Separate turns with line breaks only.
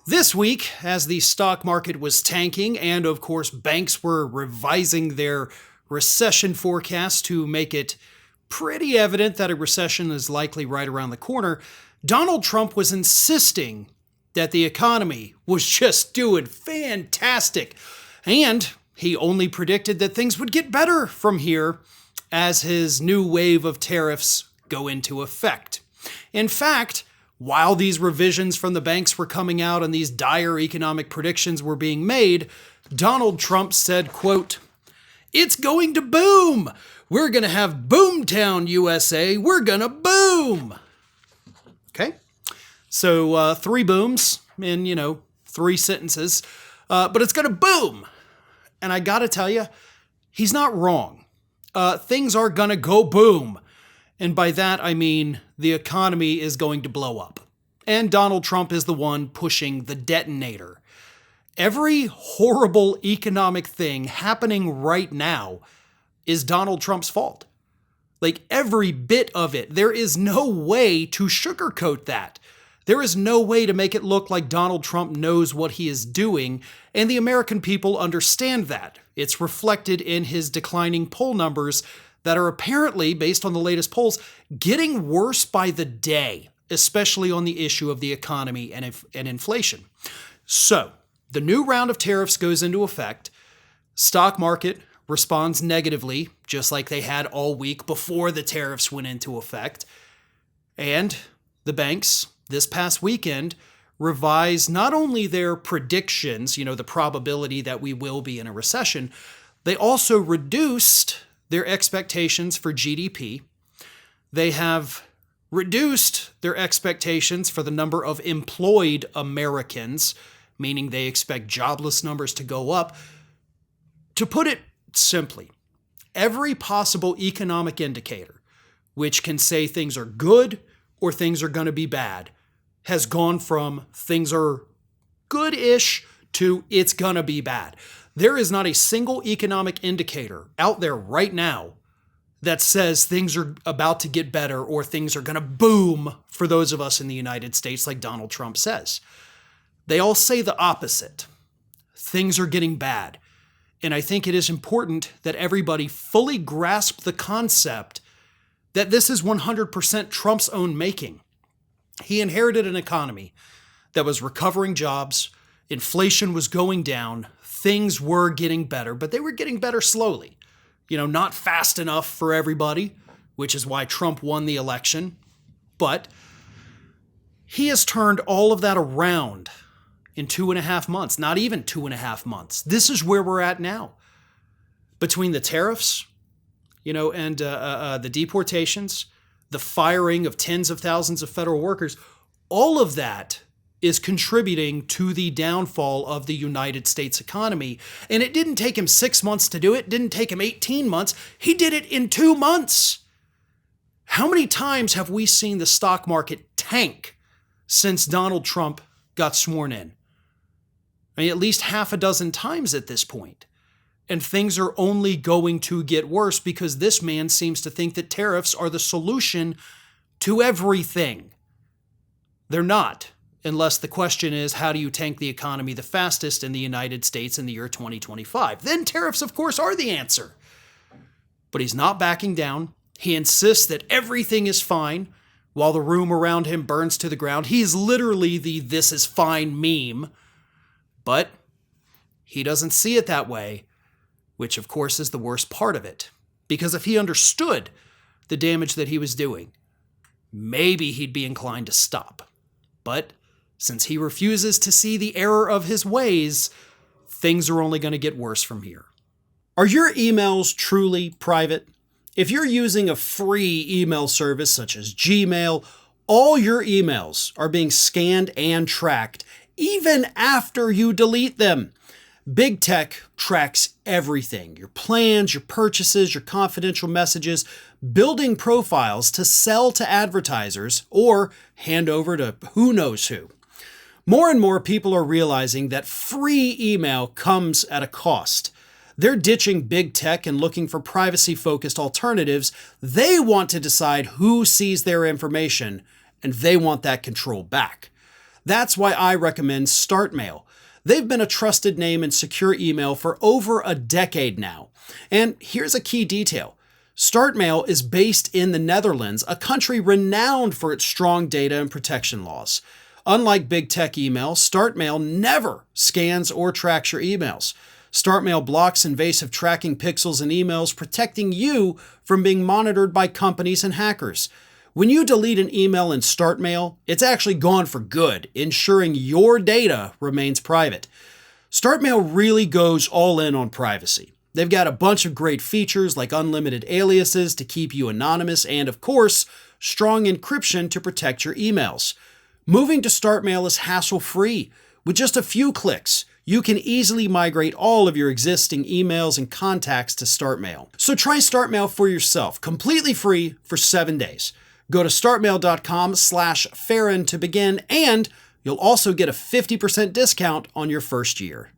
This week, as the stock market was tanking and, of course, banks were revising their recession forecast to make it pretty evident that a recession is likely right around the corner, Donald Trump was insisting that the economy was just doing fantastic. And he only predicted that things would get better from here as his new wave of tariffs go into effect. In fact, while these revisions from the banks were coming out and these dire economic predictions were being made, Donald Trump said, quote, "It's going to boom. We're going to have Boomtown, USA. We're going to boom." Okay. So 3 booms in, 3 sentences, but it's going to boom. And I got to tell you, he's not wrong. Things are going to go boom. And by that, I mean the economy is going to blow up. And Donald Trump is the one pushing the detonator. Every horrible economic thing happening right now is Donald Trump's fault. Like every bit of it. There is no way to sugarcoat that. There is no way to make it look like Donald Trump knows what he is doing, and the American people understand that. It's reflected in his declining poll numbers that are apparently, based on the latest polls, getting worse by the day, especially on the issue of the economy and inflation. So, the new round of tariffs goes into effect. Stock market responds negatively, just like they had all week before the tariffs went into effect. And the banks, this past weekend, revised not only their predictions, the probability that we will be in a recession, they also reduced their expectations for GDP. They have reduced their expectations for the number of employed Americans, meaning they expect jobless numbers to go up. To put it simply, every possible economic indicator, which can say things are good or things are going to be bad, has gone from things are good-ish to it's going to be bad. There is not a single economic indicator out there right now that says things are about to get better or things are going to boom for those of us in the United States like Donald Trump says. They all say the opposite. Things are getting bad. And I think it is important that everybody fully grasp the concept that this is 100% Trump's own making. He inherited an economy that was recovering jobs, inflation was going down, things were getting better, but they were getting better slowly. Not fast enough for everybody, which is why Trump won the election. But he has turned all of that around in 2.5 months, not even 2.5 months. This is where we're at now. Between the tariffs, and the deportations, the firing of tens of thousands of federal workers, all of that is contributing to the downfall of the United States economy. And it didn't take him 6 months to do it. It didn't take him 18 months. He did it in 2 months. How many times have we seen the stock market tank since Donald Trump got sworn in? I mean, at least 6 times at this point. And things are only going to get worse because this man seems to think that tariffs are the solution to everything. They're not. Unless the question is, how do you tank the economy the fastest in the United States in the year 2025? Then tariffs, of course, are the answer. But he's not backing down. He insists that everything is fine while the room around him burns to the ground. He's literally the "this is fine" meme. But he doesn't see it that way, which, of course, is the worst part of it. Because if he understood the damage that he was doing, maybe he'd be inclined to stop. But since he refuses to see the error of his ways, things are only going to get worse from here. Are your emails truly private? If you're using a free email service such as Gmail, all your emails are being scanned and tracked, even after you delete them. Big tech tracks everything, your plans, your purchases, your confidential messages, building profiles to sell to advertisers or hand over to who knows who. More and more people are realizing that free email comes at a cost. They're ditching big tech and looking for privacy-focused alternatives. They want to decide who sees their information, and they want that control back. That's why I recommend StartMail. They've been a trusted name in secure email for over a decade now. And here's a key detail. StartMail is based in the Netherlands, a country renowned for its strong data and protection laws. Unlike big tech email, StartMail never scans or tracks your emails. StartMail blocks invasive tracking pixels in emails, protecting you from being monitored by companies and hackers. When you delete an email in StartMail, it's actually gone for good, ensuring your data remains private. StartMail really goes all in on privacy. They've got a bunch of great features like unlimited aliases to keep you anonymous and, of course, strong encryption to protect your emails. Moving to StartMail is hassle-free. With just a few clicks, you can easily migrate all of your existing emails and contacts to StartMail. So try StartMail for yourself, completely free for 7 days. Go to startmail.com/Farron to begin, and you'll also get a 50% discount on your first year.